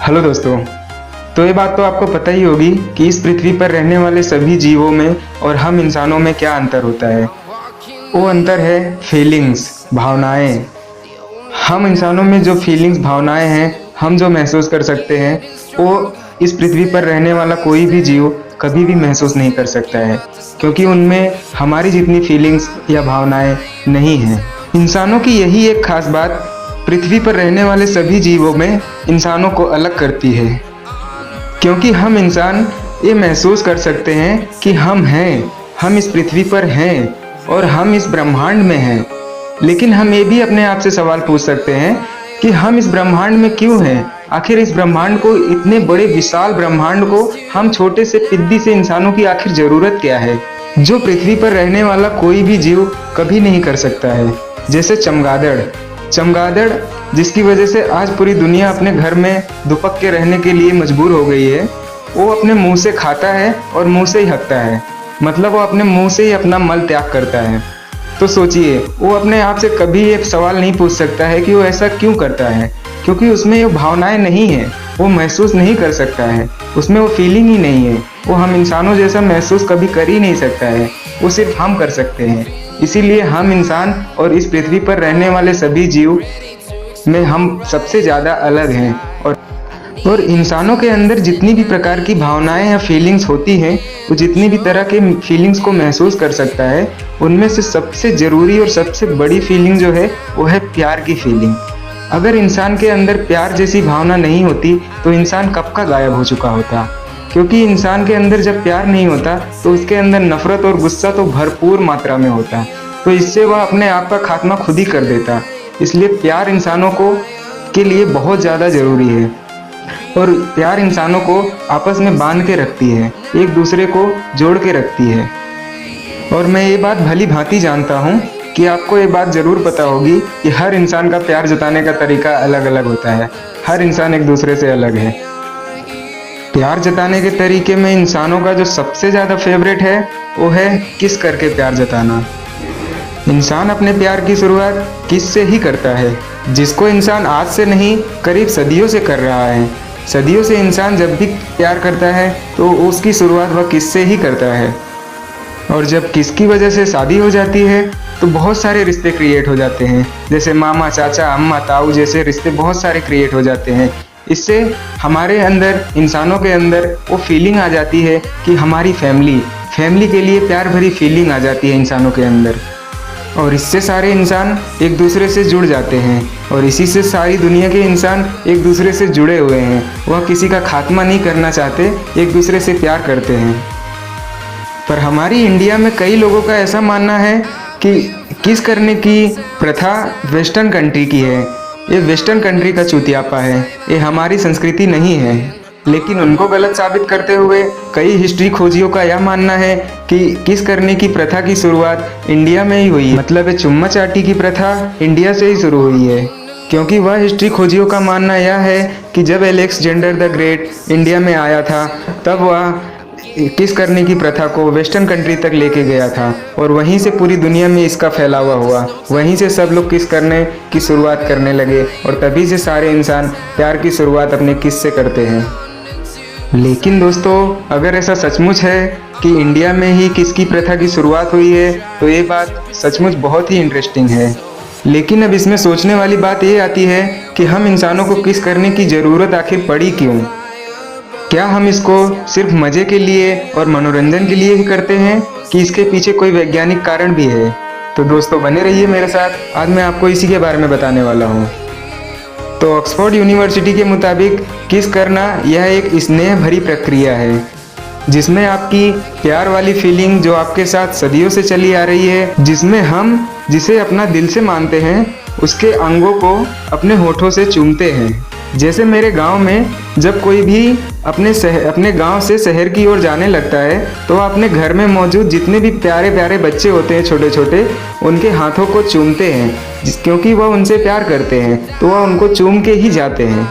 Hello दोस्तों। तो ये बात तो आपको पता ही होगी कि इस पृथ्वी पर रहने वाले सभी जीवों में और हम इंसानों में क्या अंतर होता है। वो अंतर है फीलिंग्स, भावनाएं। हम इंसानों में जो फीलिंग्स, भावनाएं हैं, हम जो महसूस कर सकते हैं, वो इस पृथ्वी पर रहने वाला कोई भी जीव कभी भी महसूस नहीं कर सकता है, क्योंकि उनमें हमारी जितनी फीलिंग्स या भावनाएं नहीं हैं। इंसानों की यही एक खास बात पृथ्वी पर रहने वाले सभी जीवों में इंसानों को अलग करती है, क्योंकि हम इंसान ये महसूस कर सकते हैं कि हम हैं, हम इस पृथ्वी पर हैं और हम इस ब्रह्मांड में हैं। लेकिन हम ये भी अपने आप से सवाल पूछ सकते हैं कि हम इस ब्रह्मांड में क्यों हैं। आखिर इस ब्रह्मांड को, इतने बड़े विशाल ब्रह्मांड को, हम छोटे से पिद्दी से इंसानों की आखिर जरूरत क्या है, जो पृथ्वी पर रहने वाला कोई भी जीव कभी नहीं कर सकता है। जैसे चमगादड़, जिसकी वजह से आज पूरी दुनिया अपने घर में दुपक के रहने के लिए मजबूर हो गई है। वो अपने मुंह से खाता है और मुंह से ही हकता है, मतलब वो अपने मुंह से ही अपना मल त्याग करता है। तो सोचिए, वो अपने आप से कभी ये सवाल नहीं पूछ सकता है कि वो ऐसा क्यों करता है, क्योंकि उसमें वो भावनाएं नहीं है, वो महसूस नहीं कर सकता है, उसमें वो फीलिंग ही नहीं है। वो हम इंसानों जैसा महसूस कभी कर ही नहीं सकता है, वो सिर्फ हम कर सकते हैं। इसीलिए हम इंसान और इस पृथ्वी पर रहने वाले सभी जीव में हम सबसे ज़्यादा अलग हैं। और इंसानों के अंदर जितनी भी प्रकार की भावनाएं या फीलिंग्स होती हैं, वो जितनी भी तरह के फीलिंग्स को महसूस कर सकता है, उनमें से सबसे ज़रूरी और सबसे बड़ी फीलिंग जो है वो है प्यार की फीलिंग। अगर इंसान के अंदर प्यार जैसी भावना नहीं होती तो इंसान कब का गायब हो चुका होता, क्योंकि इंसान के अंदर जब प्यार नहीं होता तो उसके अंदर नफरत और गुस्सा तो भरपूर मात्रा में होता, तो इससे वह अपने आप का खात्मा खुद ही कर देता। इसलिए प्यार इंसानों को के लिए बहुत ज़्यादा ज़रूरी है, और प्यार इंसानों को आपस में बांध के रखती है, एक दूसरे को जोड़ के रखती है। और मैं ये बात भली भांति जानता हूँ कि आपको ये बात ज़रूर पता होगी कि हर इंसान का प्यार जताने का तरीका अलग अलग होता है, हर इंसान एक दूसरे से अलग है। प्यार जताने के तरीके में इंसानों का जो सबसे ज़्यादा फेवरेट है वो है किस करके प्यार जताना। इंसान अपने प्यार की शुरुआत किस से ही करता है, जिसको इंसान आज से नहीं करीब सदियों से कर रहा है। सदियों से इंसान जब भी प्यार करता है तो उसकी शुरुआत वह किस से ही करता है। और जब किसकी वजह से शादी हो जाती है तो बहुत सारे रिश्ते क्रिएट हो जाते हैं, जैसे मामा, चाचा, अम्मा, ताऊ जैसे रिश्ते बहुत सारे क्रिएट हो जाते हैं। इससे हमारे अंदर, इंसानों के अंदर वो फीलिंग आ जाती है कि हमारी फैमिली के लिए प्यार भरी फीलिंग आ जाती है इंसानों के अंदर, और इससे सारे इंसान एक दूसरे से जुड़ जाते हैं, और इसी से सारी दुनिया के इंसान एक दूसरे से जुड़े हुए हैं। वह किसी का खात्मा नहीं करना चाहते, एक दूसरे से प्यार करते हैं। पर हमारी इंडिया में कई लोगों का ऐसा मानना है कि किस करने की प्रथा वेस्टर्न कंट्री की है, ये वेस्टर्न कंट्री का चूतियापा है, ये हमारी संस्कृति नहीं है। लेकिन उनको गलत साबित करते हुए कई हिस्ट्री खोजियों का यह मानना है कि किस करने की प्रथा की शुरुआत इंडिया में ही हुई है, मतलब चुम्मा चाटी की प्रथा इंडिया से ही शुरू हुई है। क्योंकि वह हिस्ट्री खोजियों का मानना यह है कि जब अलेक्जेंडर द ग्रेट इंडिया में आया था तब वह किस करने की प्रथा को वेस्टर्न कंट्री तक लेके गया था, और वहीं से पूरी दुनिया में इसका फैलावा हुआ। वहीं से सब लोग किस करने की शुरुआत करने लगे, और तभी से सारे इंसान प्यार की शुरुआत अपने किस से करते हैं। लेकिन दोस्तों, अगर ऐसा सचमुच है कि इंडिया में ही किस की प्रथा की शुरुआत हुई है तो ये बात सचमुच बहुत ही इंटरेस्टिंग है। लेकिन अब इसमें सोचने वाली बात ये आती है कि हम इंसानों को किस करने की ज़रूरत आखिर पड़ी क्यों? क्या हम इसको सिर्फ मज़े के लिए और मनोरंजन के लिए ही करते हैं कि इसके पीछे कोई वैज्ञानिक कारण भी है? तो दोस्तों बने रहिए मेरे साथ, आज मैं आपको इसी के बारे में बताने वाला हूँ। तो ऑक्सफोर्ड यूनिवर्सिटी के मुताबिक किस करना यह एक स्नेह भरी प्रक्रिया है, जिसमें आपकी प्यार वाली फीलिंग जो आपके साथ सदियों से चली आ रही है, जिसमें हम जिसे अपना दिल से मानते हैं उसके अंगों को अपने होठों से चूमते हैं। जैसे मेरे गांव में जब कोई भी अपने गांव से शहर की ओर जाने लगता है तो वह अपने घर में मौजूद जितने भी प्यारे प्यारे बच्चे होते हैं, छोटे छोटे, उनके हाथों को चूमते हैं, क्योंकि वह उनसे प्यार करते हैं, तो वह उनको चूम के ही जाते हैं।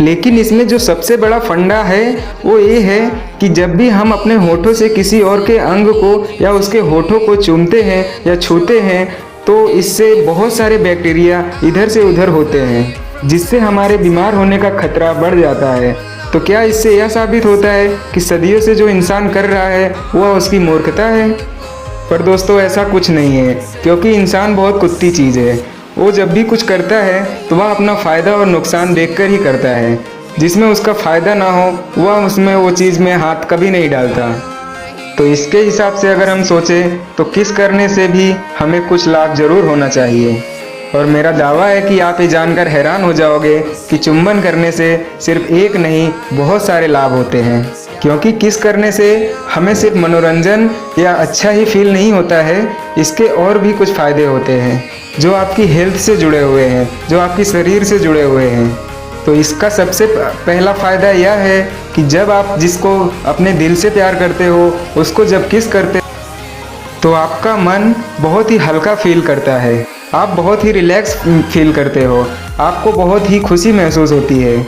लेकिन इसमें जो सबसे बड़ा फंडा है वो ये है कि जब भी हम अपने होठों से किसी और के अंग को या उसके होठों को चूमते हैं या छूते हैं तो इससे बहुत सारे बैक्टीरिया इधर से उधर होते हैं, जिससे हमारे बीमार होने का खतरा बढ़ जाता है। तो क्या इससे यह साबित होता है कि सदियों से जो इंसान कर रहा है वह उसकी मूर्खता है? पर दोस्तों ऐसा कुछ नहीं है, क्योंकि इंसान बहुत कुत्ती चीज़ है। वो जब भी कुछ करता है तो वह अपना फ़ायदा और नुकसान देखकर ही करता है। जिसमें उसका फ़ायदा ना हो वह उसमें वो चीज़ में हाथ कभी नहीं डालता। तो इसके हिसाब से अगर हम सोचें तो किस करने से भी हमें कुछ लाभ ज़रूर होना चाहिए। और मेरा दावा है कि आप ये जानकर हैरान हो जाओगे कि चुंबन करने से सिर्फ एक नहीं बहुत सारे लाभ होते हैं। क्योंकि किस करने से हमें सिर्फ मनोरंजन या अच्छा ही फील नहीं होता है, इसके और भी कुछ फ़ायदे होते हैं जो आपकी हेल्थ से जुड़े हुए हैं, जो आपकी शरीर से जुड़े हुए हैं। तो इसका सबसे पहला फ़ायदा यह है कि जब आप जिसको अपने दिल से प्यार करते हो उसको जब किस करते तो आपका मन बहुत ही हल्का फील करता है, आप बहुत ही रिलैक्स फील करते हो, आपको बहुत ही खुशी महसूस होती है।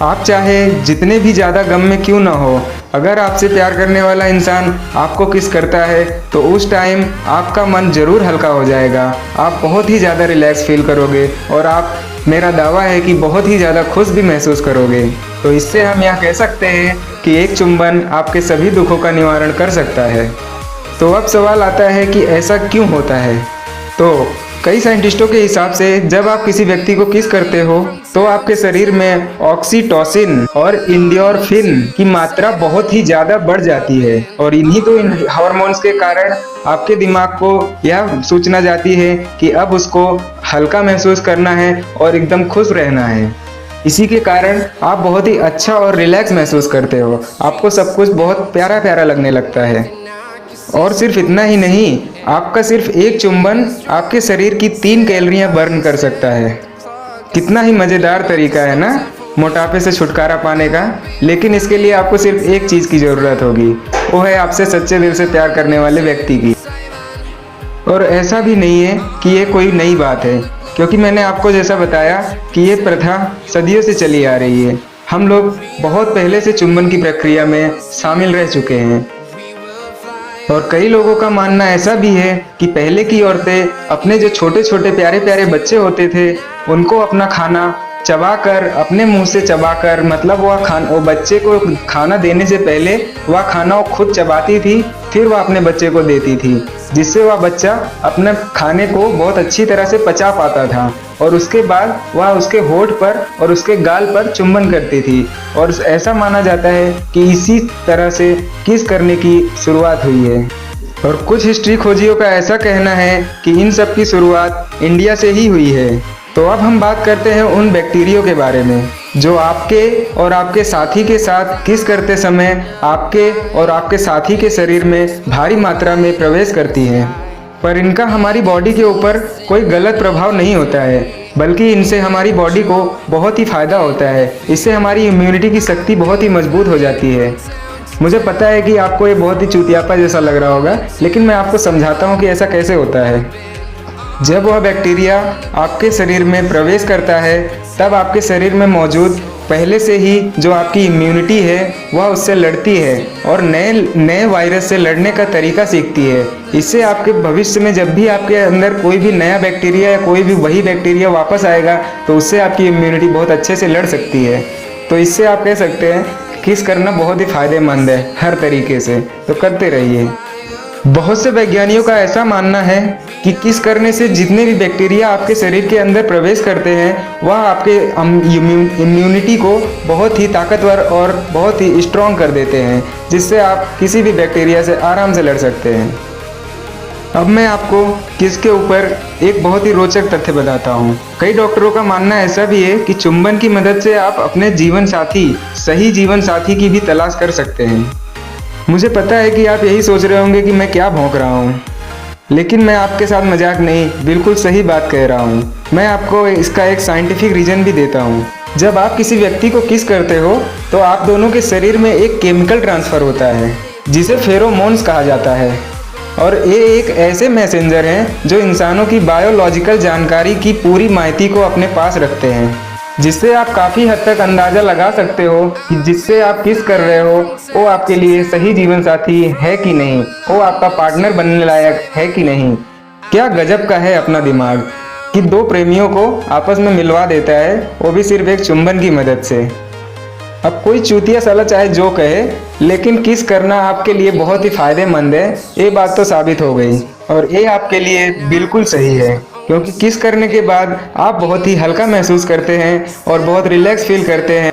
आप चाहे जितने भी ज़्यादा गम में क्यों ना हो, अगर आपसे प्यार करने वाला इंसान आपको किस करता है तो उस टाइम आपका मन ज़रूर हल्का हो जाएगा, आप बहुत ही ज़्यादा रिलैक्स फील करोगे और आप, मेरा दावा है कि बहुत ही ज़्यादा खुश भी महसूस करोगे। तो इससे हम यह कह सकते हैं कि एक चुंबन आपके सभी दुखों का निवारण कर सकता है। तो अब सवाल आता है कि ऐसा क्यों होता है? तो कई साइंटिस्टों के हिसाब से जब आप किसी व्यक्ति को किस करते हो तो आपके शरीर में ऑक्सीटोसिन और एंडोर्फिन की मात्रा बहुत ही ज़्यादा बढ़ जाती है और इन्हीं तो इन हार्मोन्स के कारण आपके दिमाग को यह सूचना जाती है कि अब उसको हल्का महसूस करना है और एकदम खुश रहना है। इसी के कारण आप बहुत ही अच्छा और रिलैक्स महसूस करते हो, आपको सब कुछ बहुत प्यारा प्यारा लगने लगता है। और सिर्फ इतना ही नहीं, आपका सिर्फ एक चुंबन आपके शरीर की 3 कैलोरियां बर्न कर सकता है। कितना ही मज़ेदार तरीका है ना मोटापे से छुटकारा पाने का। लेकिन इसके लिए आपको सिर्फ एक चीज़ की ज़रूरत होगी, वो है आपसे सच्चे दिल से प्यार करने वाले व्यक्ति की। और ऐसा भी नहीं है कि ये कोई नई बात है, क्योंकि मैंने आपको जैसा बताया कि ये प्रथा सदियों से चली आ रही है। हम लोग बहुत पहले से चुंबन की प्रक्रिया में शामिल रह चुके हैं। और कई लोगों का मानना ऐसा भी है कि पहले की औरतें अपने जो छोटे छोटे प्यारे प्यारे बच्चे होते थे उनको अपना खाना चबाकर, अपने मुंह से चबाकर, मतलब वो बच्चे को खाना देने से पहले वह खाना वो खुद चबाती थी, फिर वह अपने बच्चे को देती थी, जिससे वह बच्चा अपने खाने को बहुत अच्छी तरह से पचा पाता था। और उसके बाद वह उसके होठ पर और उसके गाल पर चुंबन करती थी। और ऐसा माना जाता है कि इसी तरह से किस करने की शुरुआत हुई है। और कुछ हिस्ट्री खोजियों का ऐसा कहना है कि इन सब की शुरुआत इंडिया से ही हुई है। तो अब हम बात करते हैं उन बैक्टीरिया के बारे में जो आपके और आपके साथी के साथ किस करते समय आपके और आपके साथी के शरीर में भारी मात्रा में प्रवेश करती हैं। पर इनका हमारी बॉडी के ऊपर कोई गलत प्रभाव नहीं होता है, बल्कि इनसे हमारी बॉडी को बहुत ही फ़ायदा होता है। इससे हमारी इम्यूनिटी की शक्ति बहुत ही मजबूत हो जाती है। मुझे पता है कि आपको ये बहुत ही चूतियापा जैसा लग रहा होगा, लेकिन मैं आपको समझाता हूँ कि ऐसा कैसे होता है। जब वह बैक्टीरिया आपके शरीर में प्रवेश करता है तब आपके शरीर में मौजूद पहले से ही जो आपकी इम्यूनिटी है वह उससे लड़ती है और नए वायरस से लड़ने का तरीका सीखती है। इससे आपके भविष्य में जब भी आपके अंदर कोई भी नया बैक्टीरिया या कोई भी वही बैक्टीरिया वापस आएगा तो उससे आपकी इम्यूनिटी बहुत अच्छे से लड़ सकती है। तो इससे आप कह सकते हैं किस करना बहुत ही फायदेमंद है हर तरीके से, तो करते रहिए। बहुत से वैज्ञानिकों का ऐसा मानना है कि किस करने से जितने भी बैक्टीरिया आपके शरीर के अंदर प्रवेश करते हैं वह आपके इम्यूनिटी को बहुत ही ताकतवर और बहुत ही स्ट्रॉन्ग कर देते हैं, जिससे आप किसी भी बैक्टीरिया से आराम से लड़ सकते हैं। अब मैं आपको किसके ऊपर एक बहुत ही रोचक तथ्य बताता हूँ। कई डॉक्टरों का मानना ऐसा भी है कि चुंबन की मदद से आप अपने सही जीवन साथी की भी तलाश कर सकते हैं। मुझे पता है कि आप यही सोच रहे होंगे कि मैं क्या भौंक रहा हूँ, लेकिन मैं आपके साथ मजाक नहीं, बिल्कुल सही बात कह रहा हूँ। मैं आपको इसका एक साइंटिफिक रीज़न भी देता हूँ। जब आप किसी व्यक्ति को किस करते हो तो आप दोनों के शरीर में एक केमिकल ट्रांसफ़र होता है जिसे फेरोमोन्स कहा जाता है। और ये एक ऐसे मैसेंजर हैं जो इंसानों की बायोलॉजिकल जानकारी की पूरी माहिती को अपने पास रखते हैं, जिससे आप काफ़ी हद तक अंदाज़ा लगा सकते हो कि जिससे आप किस कर रहे हो वो आपके लिए सही जीवन साथी है कि नहीं, वो आपका पार्टनर बनने लायक है कि नहीं। क्या गजब का है अपना दिमाग। कि दो प्रेमियों को आपस में मिलवा देता है, वो भी सिर्फ एक चुंबन की मदद से। अब कोई चूतिया साला चाहे जो कहे, लेकिन किस करना आपके लिए बहुत ही फायदेमंद है, ये बात तो साबित हो गई। और ये आपके लिए बिल्कुल सही है, क्योंकि किस करने के बाद आप बहुत ही हल्का महसूस करते हैं और बहुत रिलैक्स फील करते हैं।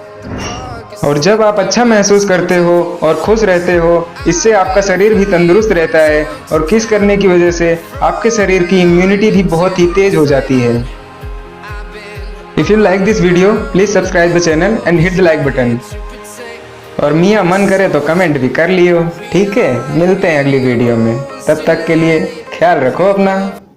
और जब आप अच्छा महसूस करते हो और खुश रहते हो, इससे आपका शरीर भी तंदुरुस्त रहता है और किस करने की वजह से आपके शरीर की इम्यूनिटी भी बहुत ही तेज हो जाती है। If you like this video, please subscribe the channel and hit the like button. और मियाँ मन करे तो कमेंट भी कर लियो, ठीक है। मिलते हैं अगली वीडियो में, तब तक के लिए ख्याल रखो अपना।